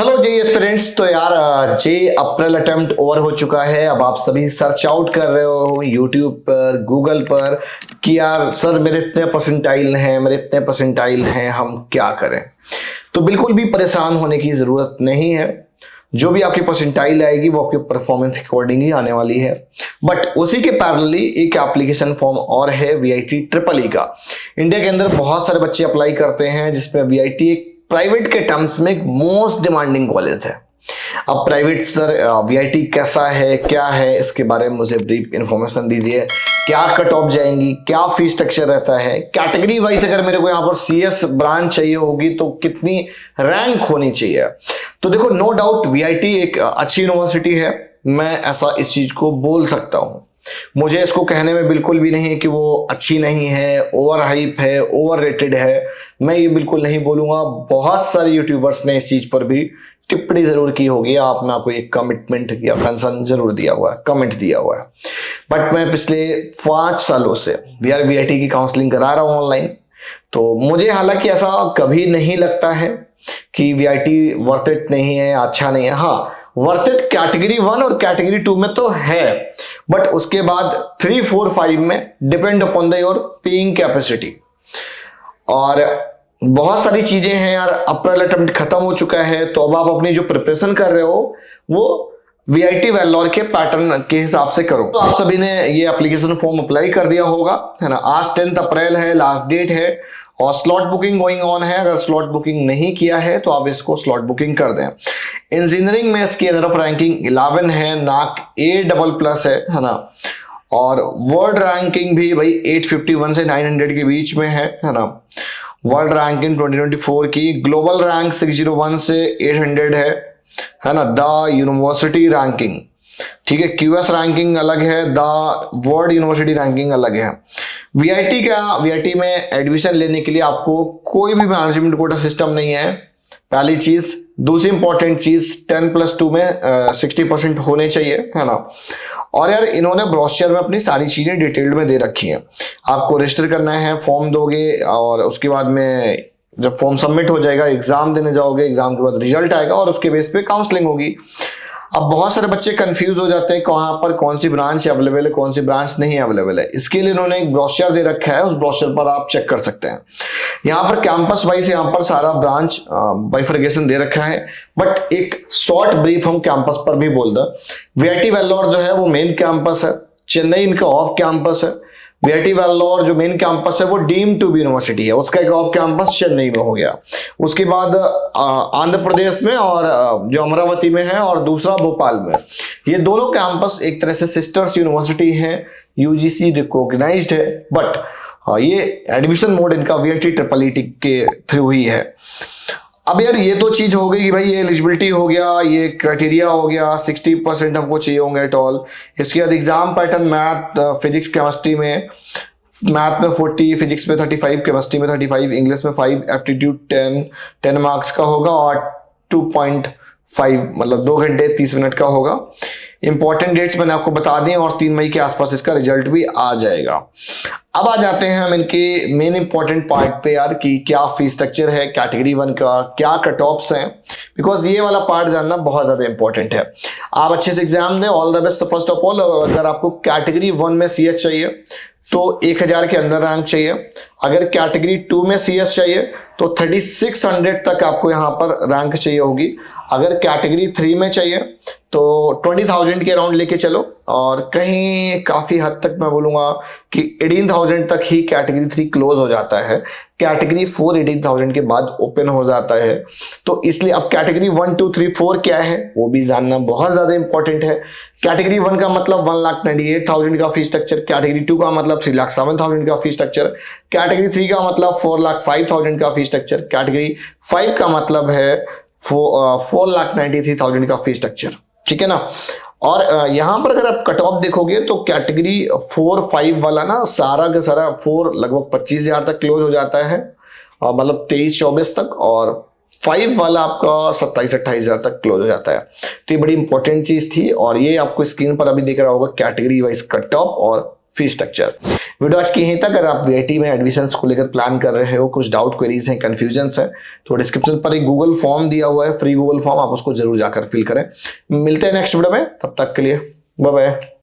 Hello जे aspirants. तो यार जे अप्रैल attempt over हो चुका है। अब आप सभी सर्च आउट कर रहे हो यूट्यूब पर, गूगल पर कि यार सर मेरे इतने परसेंटाइल हैं, मेरे इतने परसेंटाइल हैं, हम क्या करें। तो बिल्कुल भी परेशान होने की जरूरत नहीं है। जो भी आपकी परसेंटाइल आएगी वो आपके परफॉर्मेंस के अकॉर्डिंग ही आने वाली है। बट उसी के पैरेलली एक एप्लीकेशन फॉर्म और है वीआईटी ट्रिपल ई का। इंडिया के अंदर बहुत सारे बच्चे अप्लाई करते हैं, जिसमें वीआईटी एक प्राइवेट के टर्म्स में एक मोस्ट डिमांडिंग कॉलेज है। अब प्राइवेट सर वीआईटी कैसा है, क्या है, इसके बारे में मुझे ब्रीफ इंफॉर्मेशन दीजिए। क्या कट ऑफ जाएंगी, क्या फीस स्ट्रक्चर रहता है, कैटेगरी वाइज अगर मेरे को यहाँ पर सीएस ब्रांच चाहिए होगी तो कितनी रैंक होनी चाहिए। तो देखो, नो डाउट वीआईटी एक अच्छी यूनिवर्सिटी है, मैं ऐसा इस चीज को बोल सकता हूं। मुझे इसको कहने में बिल्कुल भी नहीं है कि वो अच्छी नहीं है, ओवर हाइप है, ओवर रेटेड है, मैं ये बिल्कुल नहीं बोलूंगा। बहुत सारे यूट्यूबर्स ने इस चीज पर भी टिप्पणी जरूर की होगी, आपको एक कमिटमेंट या कंसर्न जरूर दिया हुआ है, कमेंट दिया हुआ है। बट मैं पिछले 5 सालों से वीआईटी की काउंसलिंग करा रहा हूं ऑनलाइन। तो मुझे हालांकि ऐसा कभी नहीं लगता है कि वीआईटी वर्थ इट नहीं है, अच्छा नहीं है। हाँ, वर्थ इट कैटेगरी 1 और कैटेगरी 2 में तो है, बट उसके बाद 3, 4, 5 में depend upon the your paying capacity. और बहुत सारी चीजें हैं यार। अप्रैल अटेम्प्ट खत्म हो चुका है, तो अब आप अपनी जो प्रिपरेशन कर रहे हो वो वीआईटी वेल्लोर के पैटर्न के हिसाब से करो। तो आप सभी ने ये एप्लीकेशन फॉर्म अप्लाई कर दिया होगा, है ना। आज 10 अप्रैल है, लास्ट डेट है, और स्लॉट बुकिंग गोइंग ऑन है। अगर स्लॉट बुकिंग नहीं किया है तो आप इसको स्लॉट बुकिंग कर दें। इंजीनियरिंग में इसकी एनआरएफ रैंकिंग 11 है, नाक A++ है ना। और वर्ल्ड रैंकिंग भी भाई 851 से 900 के बीच में है ना। वर्ल्ड रैंकिंग 2024 की ग्लोबल रैंक 601 से 800 है ना। द यूनिवर्सिटी रैंकिंग, ठीक है, क्यूएस रैंकिंग अलग है, द वर्ल्ड यूनिवर्सिटी रैंकिंग अलग है। वीआईटी में एडमिशन लेने के लिए आपको कोई भी मैनेजमेंट कोटा सिस्टम नहीं है, पहली चीज। दूसरी इंपॉर्टेंट चीज, 10+2 में 60% होने चाहिए, है ना। और यार इन्होंने ब्रोशर में अपनी सारी चीजें डिटेल्ड में दे रखी हैं। आपको रजिस्टर करना है, फॉर्म दोगे, और उसके बाद में जब फॉर्म सबमिट हो जाएगा, एग्जाम देने जाओगे, एग्जाम के बाद रिजल्ट आएगा और उसके बेस पे काउंसलिंग होगी। अब बहुत सारे बच्चे कंफ्यूज हो जाते हैं कहां पर कौन सी ब्रांच अवेलेबल है, कौन सी ब्रांच नहीं अवेलेबल है। इसके लिए इन्होंने एक ब्रोशर दे रखा है, उस ब्रोशर पर आप चेक कर सकते हैं। यहाँ पर कैंपस वाइज यहाँ पर सारा ब्रांच बाइफर्गेशन दे रखा है, बट एक शॉर्ट ब्रीफ हम कैंपस पर भी बोल दें। वीआईटी वेल्लोर जो है वो मेन कैंपस है, चेन्नई इनका ऑफ कैंपस है। वीआईटी वेल्लोर जो मेन कैंपस है वो डीम टू बी यूनिवर्सिटी है, उसका एक ऑफ कैंपस चेन्नई में हो गया। उसके बाद आंध्र प्रदेश में और जो अमरावती में है, और दूसरा भोपाल में। ये दोनों कैंपस एक तरह से सिस्टर्स यूनिवर्सिटी हैं, यूजीसी रिकॉग्नाइज्ड है। बट ये एडमिशन मोड इनका वीआईटी ट्रिपल ई के थ्रू ही है। अब यार ये तो चीज हो गई कि भाई ये एलिजिबिलिटी हो गया, ये क्राइटेरिया हो गया, 60% हमको चाहिए होंगे एट ऑल। इसके बाद exam pattern math, physics, chemistry में, मैथ में 40, फिजिक्स में 35, केमिस्ट्री में 35, इंग्लिश में 5, एप्टीट्यूड 10 मार्क्स का होगा, और 2.5 मतलब 2 घंटे 30 मिनट का होगा। इंपॉर्टेंट डेट्स मैंने आपको बता दी, और 3 मई के आसपास इसका रिजल्ट भी आ जाएगा। अब आ जाते हैं हम इनके मेन इंपॉर्टेंट पार्ट पे यार, कि क्या फीस स्ट्रक्चर है कैटेगरी 1 का, क्या कट ऑफ्स हैं, बिकॉज ये वाला पार्ट जानना बहुत ज्यादा इंपॉर्टेंट है। आप अच्छे से एग्जाम दें, all the best. First of all, अगर आपको कैटेगरी 1 में सीएस चाहिए तो 1000 के अंदर रैंक चाहिए। अगर कैटेगरी 2 में सीएस चाहिए तो 3600 तक आपको यहाँ पर रैंक चाहिए होगी। अगर कैटेगरी 3 में चाहिए तो 20,000 के अराउंड लेके चलो, और कहीं काफी हद तक मैं बोलूंगा कि 18,000 तक ही कैटेगरी 3 क्लोज हो जाता है। कैटेगरी 4 18,000 के बाद ओपन हो जाता है। तो इसलिए अब कैटेगरी 1, 2, 3, 4 क्या है वो भी जानना बहुत ज्यादा इंपॉर्टेंट है। कैटेगरी 1 का मतलब 1,98,000 का फीस स्ट्रक्चर, कैटेगरी 2 का मतलब 3,07,000 का फीस स्ट्रक्चर, कैटेगरी 3 का मतलब 4,05,000 का फीस स्ट्रक्चर, कैटेगरी 5 का मतलब है 4,93,000 का फीस स्ट्रक्चर, ठीक है ना। और यहां पर अगर आप कट ऑफ देखोगे तो कैटेगरी 4, 5 वाला ना सारा का सारा 4 लगभग 25,000 तक क्लोज हो जाता है, मतलब 23-24 तक, और 5 वाला आपका 27-28,000 तक क्लोज हो जाता है। तो ये बड़ी इंपॉर्टेंट चीज थी, और ये आपको स्क्रीन पर अभी दिख रहा होगा कैटेगरी वाइज कट ऑफ और फीस स्ट्रक्चर। वीडियो आज की यहीं तक। अगर आप वीआईटी में एडमिशंस को लेकर प्लान कर रहे हो, कुछ डाउट क्वेरीज हैं, कंफ्यूजन्स है, तो डिस्क्रिप्शन पर एक गूगल फॉर्म दिया हुआ है, फ्री गूगल फॉर्म, आप उसको जरूर जाकर फिल करें। मिलते हैं नेक्स्ट वीडियो में, तब तक के लिए बाय बाय।